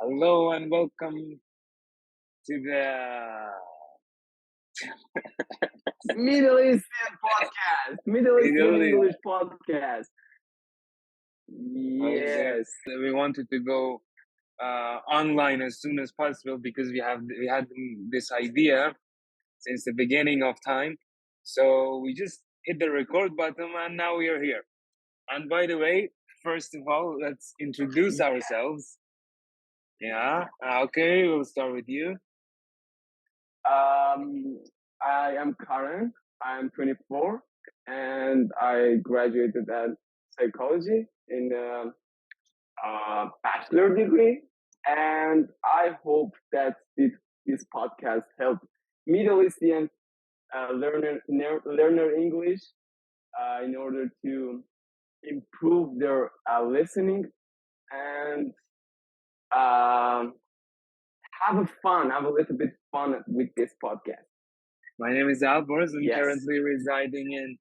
Hello and welcome to the Middle Eastern podcast, Middle Eastern Middle English East. podcast. Yes, We wanted to go online as soon as possible because we had this idea since the beginning of time. So we just hit the record button and now we are here. And by the way, first of all, let's introduce ourselves. Yeah. Okay, we'll start with you. I am Karen. I'm 24, and I graduated at psychology in a bachelor degree. And I hope that this podcast help Middle Eastern learner English in order to improve their listening and um, have a little bit fun with this podcast. My name is Albors. I'm Yes. currently residing in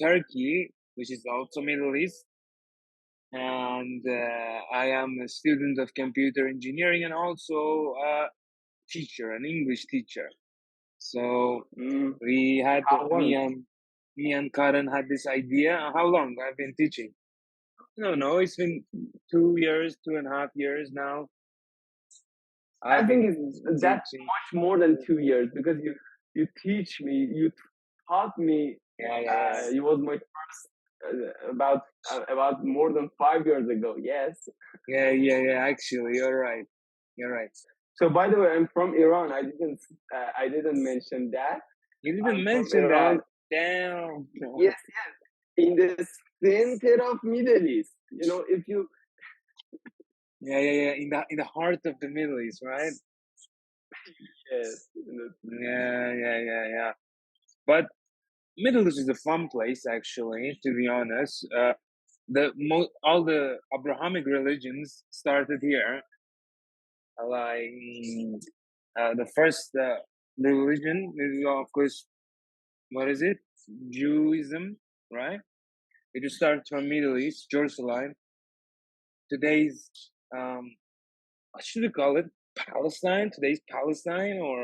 Turkey, which is also Middle East. And I am a student of computer engineering and also a teacher, an English teacher. So we had How long? me and Karen had this idea. How long I've been teaching? No, it's been 2 years, 2.5 years now. I think that's teaching. much more than 2 years because you teach me, you taught me. Yeah. You was my first about more than 5 years ago. Yes. Yeah. Actually, you're right. So by the way, I'm from Iran. I didn't mention that. You didn't I'm mention from Iran. that. Damn. Yes. In the center of Middle East. You know, if you Yeah. In the heart of the Middle East, right? yes. Yeah. But Middle East is a fun place, actually. To be honest, all the Abrahamic religions started here. Like the first religion is, of course, what is it? Judaism, right? It just started from Middle East, Jerusalem. Today's what should we call it? Palestine. Today's Palestine, or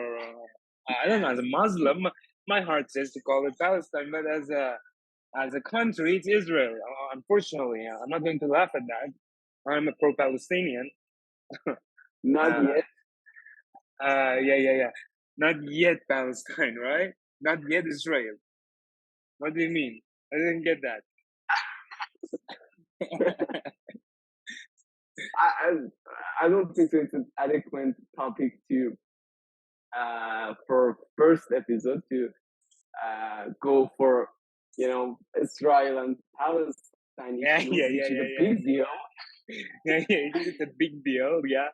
I don't know. As a Muslim, my heart says to call it Palestine, but as a country, it's Israel. Unfortunately, I'm not going to laugh at that. I'm a pro-Palestinian. Not yet. Yeah. Not yet Palestine, right? Not yet Israel. What do you mean? I didn't get that. I don't think so. It's an adequate topic to for first episode to go for Israel and Palestine issue, which is a big deal. Yeah, it's a big deal. Yeah,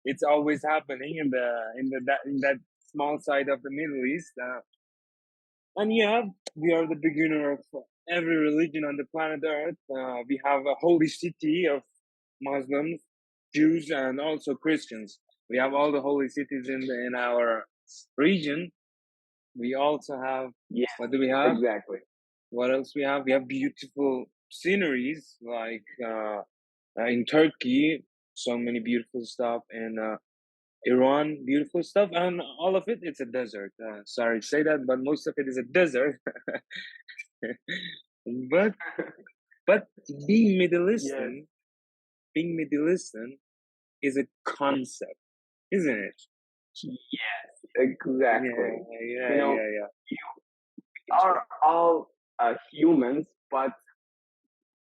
it's always happening in that small side of the Middle East. And yeah, we are the beginner of every religion on the planet Earth. We have a holy city of Muslims, Jews, and also Christians. We have all the holy cities in our region. We also have. Yes, what do we have? Exactly. What else we have? We have beautiful sceneries like in Turkey, so many beautiful stuff, and Iran, beautiful stuff, and all of it, it's a desert. Sorry to say that, but most of it is a desert. but being Middle Eastern, is a concept, isn't it? Yes, exactly. Yeah. We are all humans, but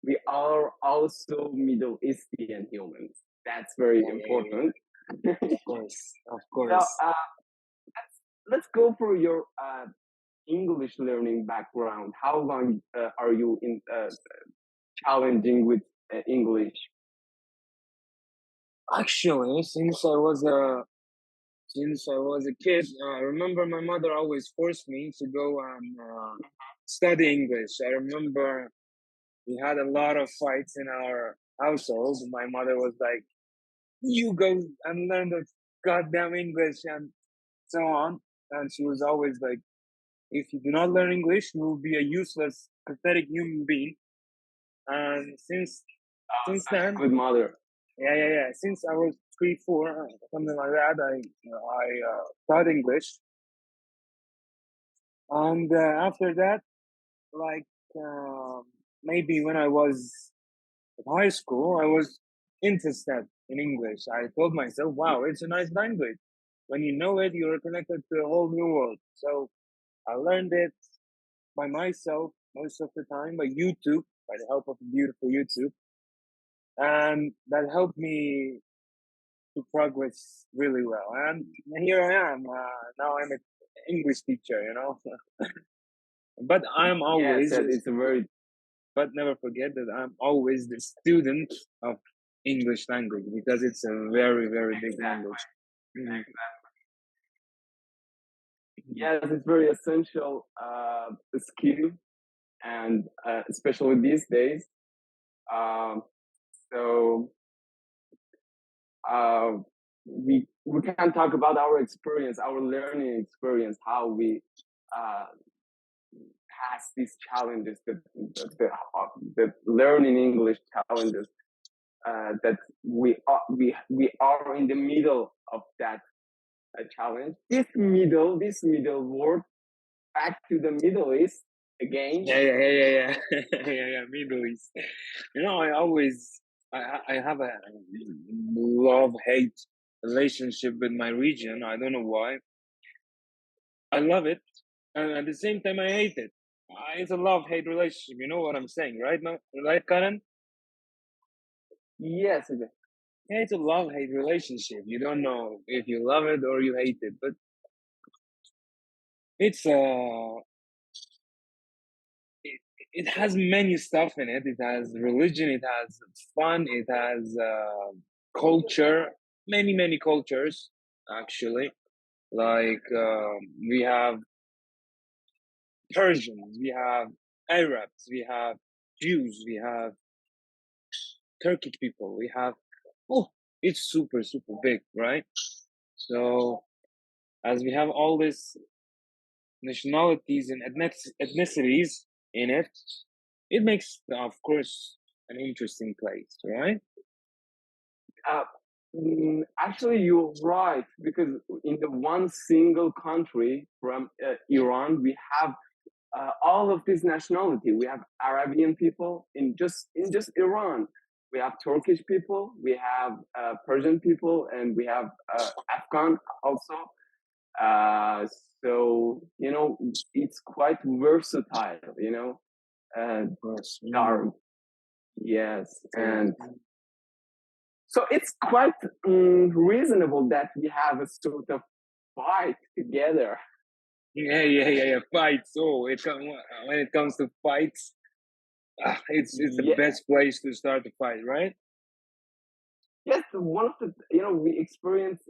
we are also Middle Eastern humans. That's very important. Of course. Now, let's go for your English learning background. How long are you in challenging with English? Actually, since I was a kid, I remember my mother always forced me to go and study English. I remember we had a lot of fights in our household. My mother was like, "You go and learn the goddamn English," and so on. And she was always like, "If you do not learn English, you will be a useless, pathetic human being." And since then, good mother. yeah. Since I was three, four, something like that. I taught English, and after that, like maybe when I was in high school, I was interested in English. I told myself, "Wow, it's a nice language. When you know it, you're connected to a whole new world." So I learned it by myself most of the time by YouTube, by the help of a beautiful YouTube, and that helped me to progress really well. And here I am. Now I'm an English teacher, but I'm Yes, always, yes, it's a very but never forget that I'm always the student of English language because it's a very, very big exactly. language. Mhm, mhm. Yes, it's very essential skill, and especially these days. Um, so uh, we can talk about our experience, our learning experience, how we uh, pass these challenges, the learning English challenges that we are in the middle of that challenge. This middle word back to the Middle East again. Yeah, yeah, yeah, yeah, yeah, yeah, yeah. Middle East. I always, I have a love hate relationship with my region. I don't know why. I love it, and at the same time, I hate it. It's a love hate relationship. You know what I'm saying, right? No, right, Karen? Yes, Yeah, it's a love hate relationship. You don't know if you love it or you hate it, but it's it, it has many stuff in it. It has religion, it has fun, it has culture, many cultures actually. Like we have Persians, we have Arabs, we have Jews, we have Turkish people, we have oh, it's super big, right? So as we have all these nationalities and ethnicities in it, it makes, of course, an interesting place, right? uh, actually, you're right, because in the one single country from Iran, we have all of this nationality. We have Arabian people in just Iran. We have Turkish people. We have Persian people, and we have Afghan also. Uh, so it's quite versatile. Uh, Of course. our yes, Yeah. and so it's quite reasonable that we have a sort of fight together. Yeah. Fights. Oh, when it comes to fights, it's the Yeah, best place to start a fight, right? yes, one of the we experienced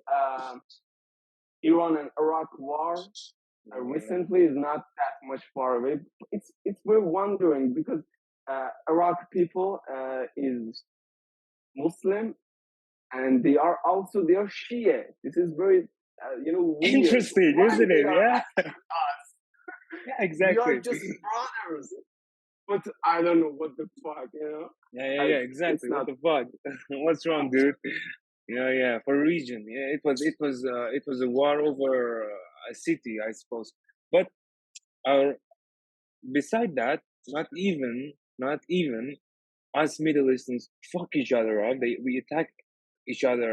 Iran and Iraq war Yeah. recently is not that much far away. It's we're wondering because Iraq people is Muslim, and they are Shia. This is very weird. Interesting, Why isn't they it? are Yeah. attacking us? Yeah, We are exactly. just brothers. But I don't know what the fuck. Yeah, It's exactly. What not. the fuck? What's wrong, dude? Yeah. For region, yeah, it was a war over a city, I suppose. But our beside that, not even us Middle Easterns fuck each other up. We attack each other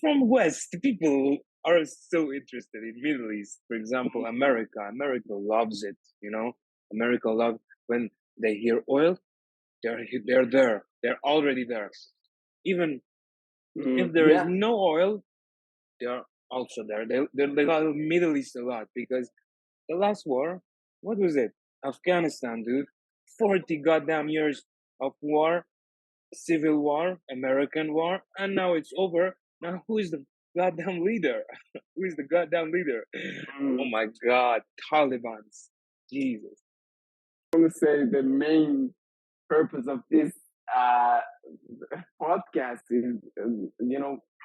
from West. People are so interested in Middle East. For example, America. America loves it. America loves when they hear oil. They're there. They're already there. Even if there is Yeah. no oil, they're also there. They love Middle East a lot because the last war, what was it? Afghanistan, dude. 40 goddamn years of war, civil war, American war, and now it's over. Now who is the goddamn leader? Who is the goddamn leader? Oh Mm, my god, Taliban's. Jesus. I want to say the main purpose of this uh, podcast is,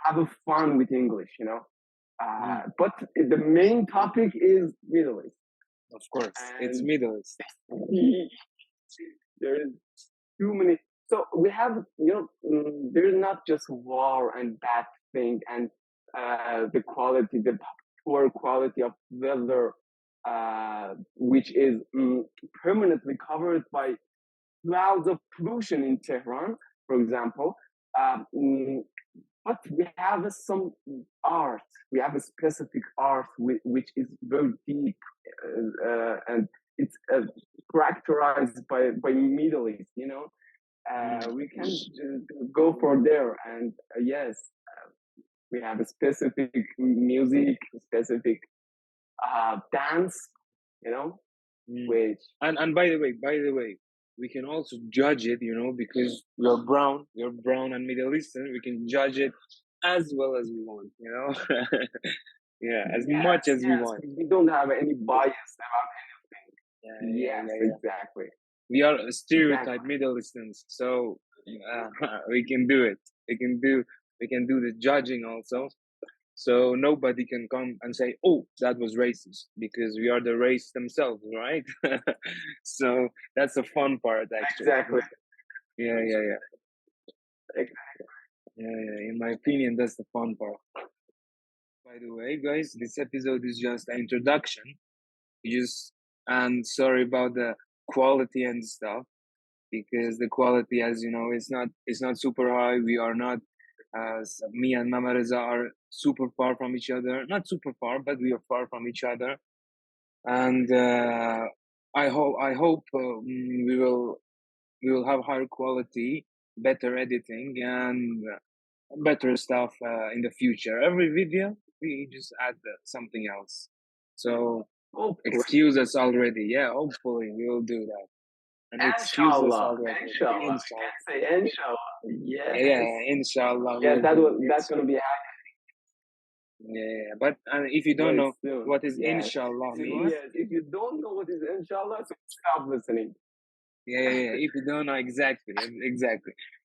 have a fun with English. Mm, But the main topic is Middle East, of course, it's and Middle East. there is too many. So we have, there's not just war and bad thing and the poor quality of weather, which is permanently covered by clouds of pollution in Tehran, for example. But we have some art. We have a specific art which is very deep, and it's characterized by Middle East. We can go for there, and yes, we have a specific music, specific dance. Which and by the way, we can also judge it, because you're brown and Middle Eastern. We can judge it as well as we want, yeah, as much as we want. We don't have any bias about anything. Yeah, exactly. We are stereotype Middle Easterns, so we can do it. We can do the judging also. So nobody can come and say, "Oh, that was racist," because we are the race themselves, right? So that's the fun part, actually. Exactly. Yeah. In my opinion, that's the fun part. By the way, guys, this episode is just an introduction. And sorry about the quality and stuff, because the quality, as you know, is not super high. We are not, me and Mama Reza are super far from each other. Not super far, but we are far from each other. And I hope we will have higher quality, better editing, and better stuff in the future. Every video we just add something else. So excuse us already. Yeah, hopefully we will do that. And excuse us already. Inshallah. Can say inshallah. Yeah, inshallah. Yeah, that's gonna be happening. Yeah, but if you don't know what is inshallah means, if you don't know what is inshallah, so stop listening. Yeah. If you don't know exactly.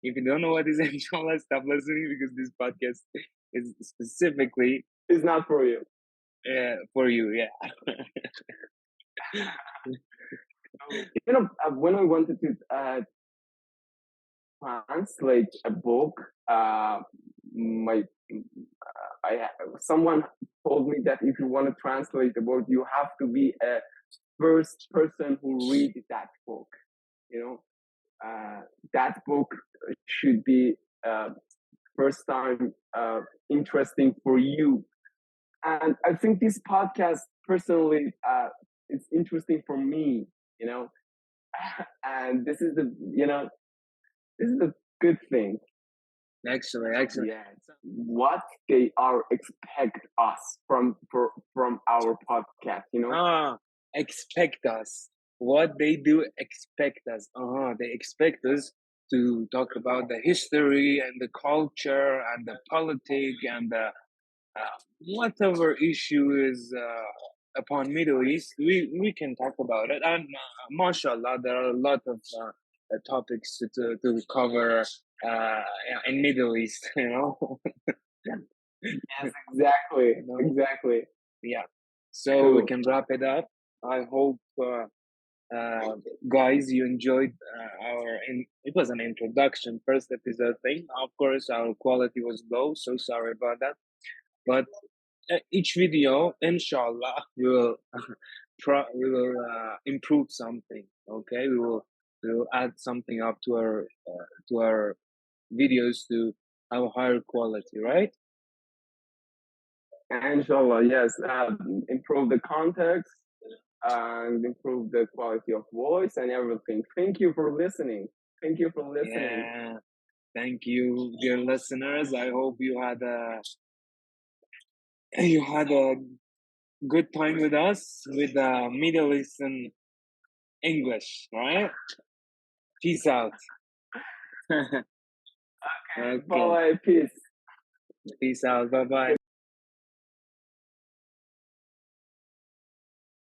If you don't know what is inshallah, stop listening, because this podcast is specifically is not for you. Yeah, for you. Yeah. When I wanted to translate a book, someone told me that if you want to translate a book, you have to be a first person who read that book. That book should be first time interesting for you. And I think this podcast personally is interesting for me, and this is the good thing. Excellent. Yeah. What they are expect us from our podcast, expect us. What they do expect us. They expect us to talk about the history and the culture and the politics and the whatever issue is upon Middle East. We can talk about it. And mashallah, there are a lot of topics to cover in Middle East, Yes, exactly. Yeah. So we can wrap it up. I hope, guys, you enjoyed it was an introduction, first episode thing. Of course, our quality was low, so sorry about that. But each video, inshallah, we will improve something. Okay, we will add something up to our videos to have a higher quality, right? Inshallah, yes. Improve the context and improve the quality of voice and everything. Thank you for listening. Yeah. Thank you, dear listeners. I hope you had a good time with us with Middle Eastern English, right? Peace out. Okay. Bye. Peace. Peace out. Bye bye.